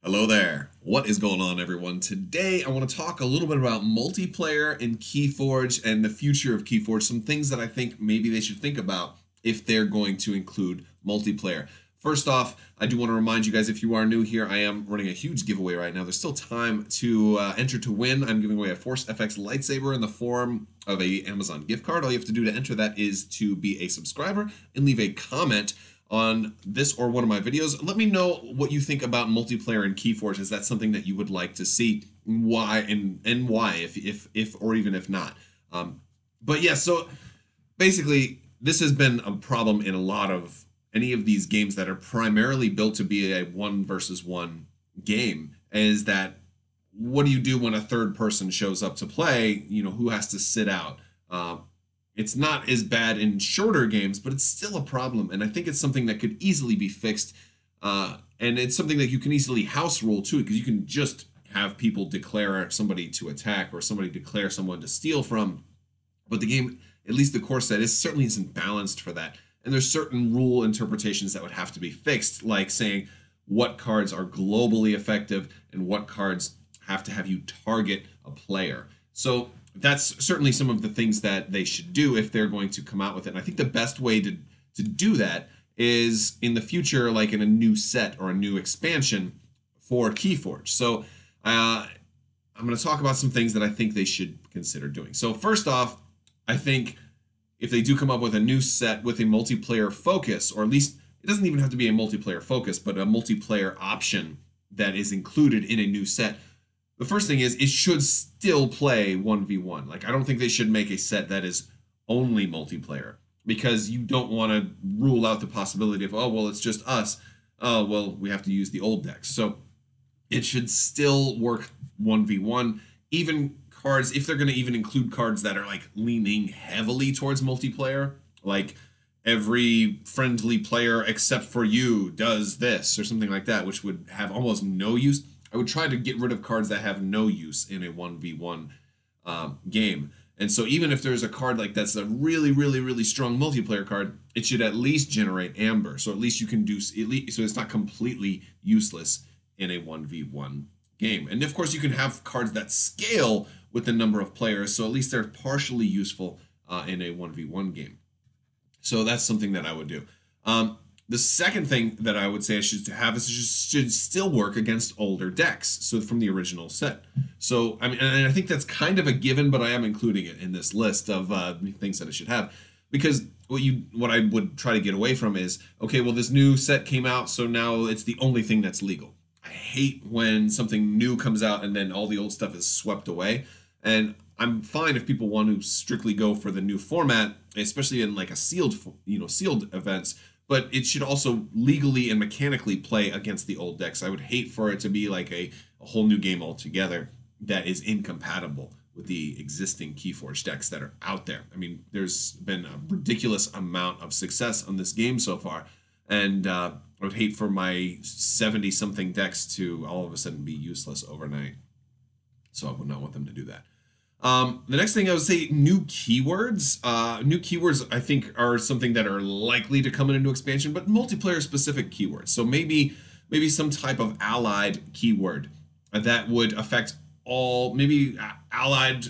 Hello there. What is going on, everyone? Today, I want to talk a little bit about multiplayer in KeyForge and the future of KeyForge. Some things that I think maybe they should think about if they're going to include multiplayer. First off, I do want to remind you guys, if you are new here, I am running a huge giveaway right now. There's still time to enter to win. I'm giving away a Force FX lightsaber in the form of a Amazon gift card. All you have to do to enter that is to be a subscriber and leave a comment on this or one of my videos. Let me know what you think about multiplayer in KeyForge. Is that something that you would like to see? Why and why, if or even if not. But yeah, so basically, this has been a problem in a lot of any of these games that are primarily built to be a one versus one game. Is that what do you do when a third person shows up to play? You know, who has to sit out? It's not as bad in shorter games, but it's still a problem. And I think it's something that could easily be fixed. And it's something that you can easily house rule too, because you can just have people declare somebody to attack or somebody declare someone to steal from. But the game, at least the core set, certainly isn't balanced for that. And there's certain rule interpretations that would have to be fixed, like saying what cards are globally effective and what cards have to have you target a player. So that's certainly some of the things that they should do if they're going to come out with it. And I think the best way to do that is in the future, like in a new set or a new expansion for KeyForge. So I'm going to talk about some things that I think they should consider doing. So first off, I think if they do come up with a new set with a multiplayer focus, or at least it doesn't even have to be a multiplayer focus, but a multiplayer option that is included in a new set, the first thing is it should still play 1v1. Like, I don't think they should make a set that is only multiplayer, because you don't want to rule out the possibility of, oh, well, it's just us. Oh, well, we have to use the old decks. So it should still work 1v1. Even cards, if they're going to even include cards that are like leaning heavily towards multiplayer, like every friendly player except for you does this or something like that, which would have almost no use. I would try to get rid of cards that have no use in a 1v1 game. And so even if there's a card like that's a really, really, really strong multiplayer card, it should at least generate amber. So at least you can do, so it's not completely useless in a 1v1 game. And of course you can have cards that scale with the number of players, so at least they're partially useful in a 1v1 game. So that's something that I would do. The second thing that I would say I should have is it should still work against older decks, so from the original set. So, I mean, and I think that's kind of a given, but I am including it in this list of things that it should have. Because what I would try to get away from is, okay, well, this new set came out, so now it's the only thing that's legal. I hate when something new comes out and then all the old stuff is swept away. And I'm fine if people want to strictly go for the new format, especially in like a sealed events, but it should also legally and mechanically play against the old decks. I would hate for it to be like a whole new game altogether that is incompatible with the existing KeyForge decks that are out there. I mean, there's been a ridiculous amount of success on this game so far, and I would hate for my 70-something decks to all of a sudden be useless overnight. So I would not want them to do that. The next thing I would say, new keywords. New keywords, I think, are something that are likely to come in a new expansion, but multiplayer-specific keywords. So maybe some type of allied keyword that would affect all, maybe allied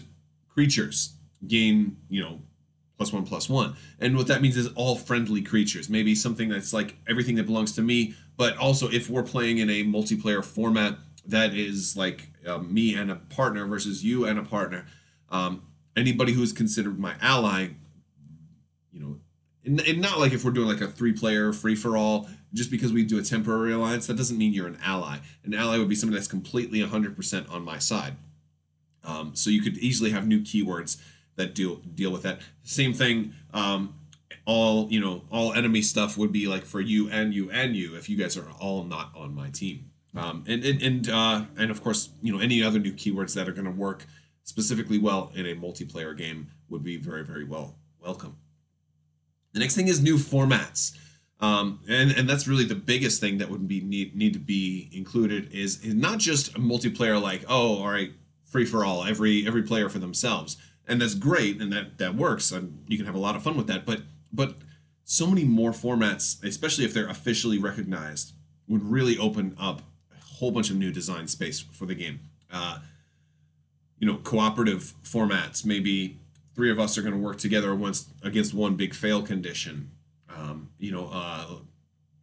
creatures gain, +1/+1. And what that means is all friendly creatures. Maybe something that's like everything that belongs to me, but also if we're playing in a multiplayer format that is like me and a partner versus you and a partner, anybody who's considered my ally, and not like if we're doing like a 3-player free-for-all, just because we do a temporary alliance, that doesn't mean you're an ally. An ally would be somebody that's completely 100% on my side. So you could easily have new keywords that deal with that. Same thing, all enemy stuff would be like for you and you and you if you guys are all not on my team. And of course, any other new keywords that are going to work specifically well in a multiplayer game would be very, very welcome. The next thing is new formats. And that's really the biggest thing that would need to be included is not just a multiplayer like, oh, all right, free for all, every player for themselves. And that's great, and that works, and you can have a lot of fun with that. But so many more formats, especially if they're officially recognized, would really open up a whole bunch of new design space for the game. You know, cooperative formats. Maybe 3 of us are going to work together against one big fail condition. You know,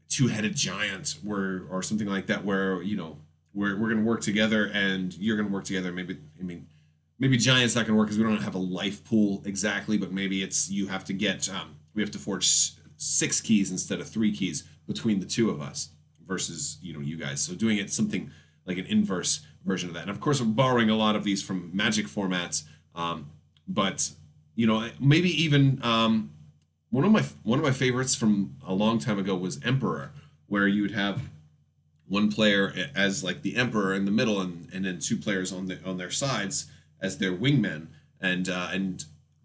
two-headed giant, or something like that, where, you know, we're going to work together and you're going to work together. Maybe giant's not going to work because we don't have a life pool exactly, but maybe it's we have to forge 6 keys instead of 3 keys between the 2 of us versus, you know, you guys. So doing it something like an inverse version of that. And of course, I'm borrowing a lot of these from Magic formats, but you know, maybe even one of my favorites from a long time ago was Emperor, where you would have one player as like the Emperor in the middle, and then 2 players on their sides as their wingmen, and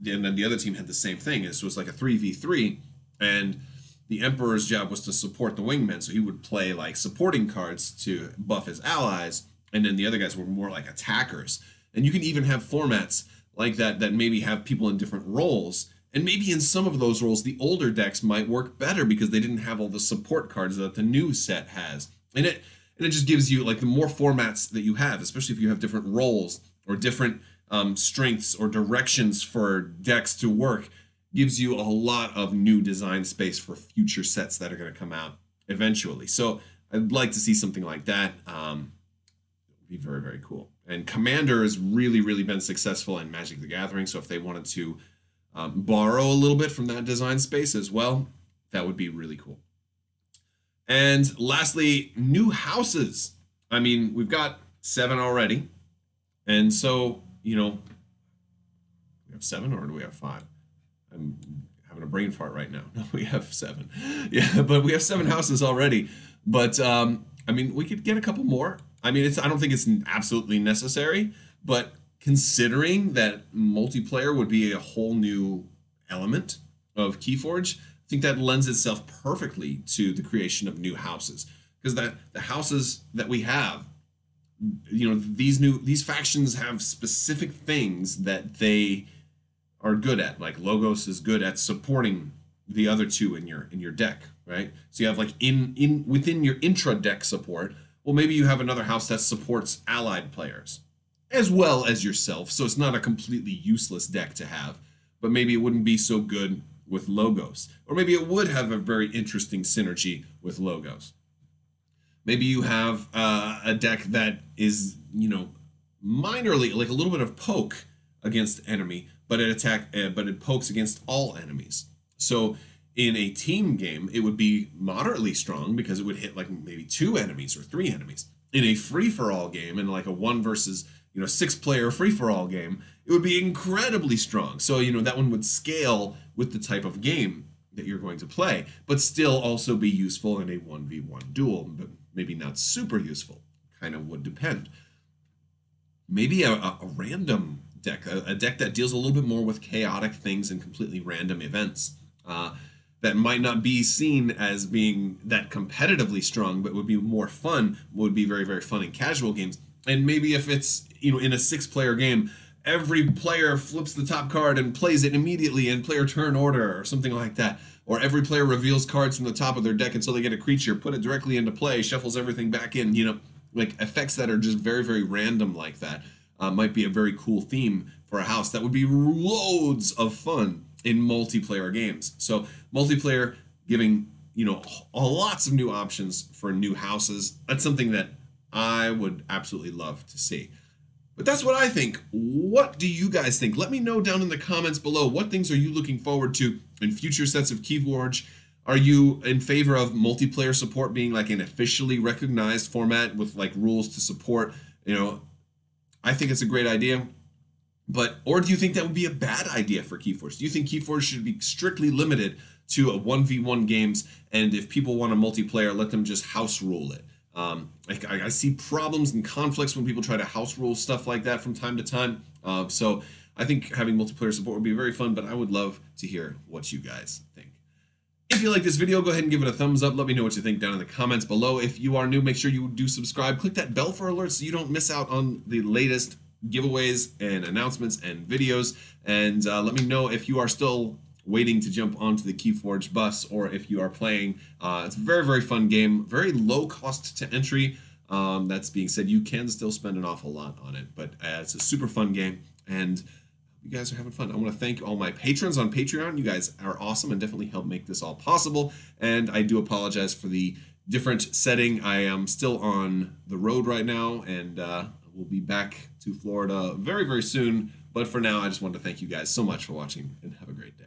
then the other team had the same thing. This was like a 3v3, and the Emperor's job was to support the wingmen, so he would play like supporting cards to buff his allies, and then the other guys were more like attackers. And you can even have formats like that maybe have people in different roles, and maybe in some of those roles the older decks might work better because they didn't have all the support cards that the new set has. And it just gives you, like, the more formats that you have, especially if you have different roles or different strengths or directions for decks to work, gives you a lot of new design space for future sets that are going to come out eventually. So I'd like to see something like that. It would be very, very cool. And Commander has really, really been successful in Magic the Gathering, so if they wanted to borrow a little bit from that design space as well, that would be really cool. And lastly, new houses. I mean, we've got 7 already. And so, you know, we have 7, or do we have 5? I'm having a brain fart right now. No, we have 7. Yeah, but we have 7 houses already. But, I mean, we could get a couple more. I mean, I don't think it's absolutely necessary, but considering that multiplayer would be a whole new element of KeyForge, I think that lends itself perfectly to the creation of new houses, because the houses that we have, you know, these factions have specific things that they are good at. Like Logos is good at supporting the other 2 in your deck, right? So you have like within your intra deck support. Well, maybe you have another house that supports allied players as well as yourself, so it's not a completely useless deck to have, but maybe it wouldn't be so good with Logos, or maybe it would have a very interesting synergy with Logos. Maybe you have a deck that is, you know, minorly, like a little bit of poke against enemy, but it pokes against all enemies. So in a team game, it would be moderately strong because it would hit like maybe 2 enemies or 3 enemies. In a free-for-all game, in like a 1 versus, you know, 6-player free-for-all game, it would be incredibly strong. So, you know, that one would scale with the type of game that you're going to play, but still also be useful in a 1v1 duel, but maybe not super useful. Kind of would depend. Maybe a random deck, a deck that deals a little bit more with chaotic things and completely random events. That might not be seen as being that competitively strong, but would be more fun, would be very, very fun in casual games. And maybe if it's, you know, in a 6-player game, every player flips the top card and plays it immediately in player turn order or something like that. Or every player reveals cards from the top of their deck until they get a creature, put it directly into play, shuffles everything back in, you know, like effects that are just very, very random like that. Might be a very cool theme for a house. That would be loads of fun in multiplayer games. So multiplayer giving, you know, lots of new options for new houses. That's something that I would absolutely love to see. But that's what I think. What do you guys think? Let me know down in the comments below. What things are you looking forward to in future sets of KeyForge? Are you in favor of multiplayer support being like an officially recognized format with like rules to support? You know, I think it's a great idea. Or do you think that would be a bad idea for KeyForge? Do you think KeyForge should be strictly limited to a 1v1 games, and if people want a multiplayer, let them just house rule it? I see problems and conflicts when people try to house rule stuff like that from time to time. So I think having multiplayer support would be very fun, but I would love to hear what you guys think. If you like this video, go ahead and give it a thumbs up. Let me know what you think down in the comments below. If you are new, make sure you do subscribe. Click that bell for alerts so you don't miss out on the latest giveaways and announcements and videos. And let me know if you are still waiting to jump onto the KeyForge bus, or if you are playing. It's a very, very fun game, very low cost to entry, That's being said, you can still spend an awful lot on it, but it's a super fun game, and you guys are having fun. I want to thank all my patrons on Patreon. You guys are awesome and definitely help make this all possible. And I do apologize for the different setting. I am still on the road right now, and we'll be back to Florida very, very soon. But for now, I just want to thank you guys so much for watching, and have a great day.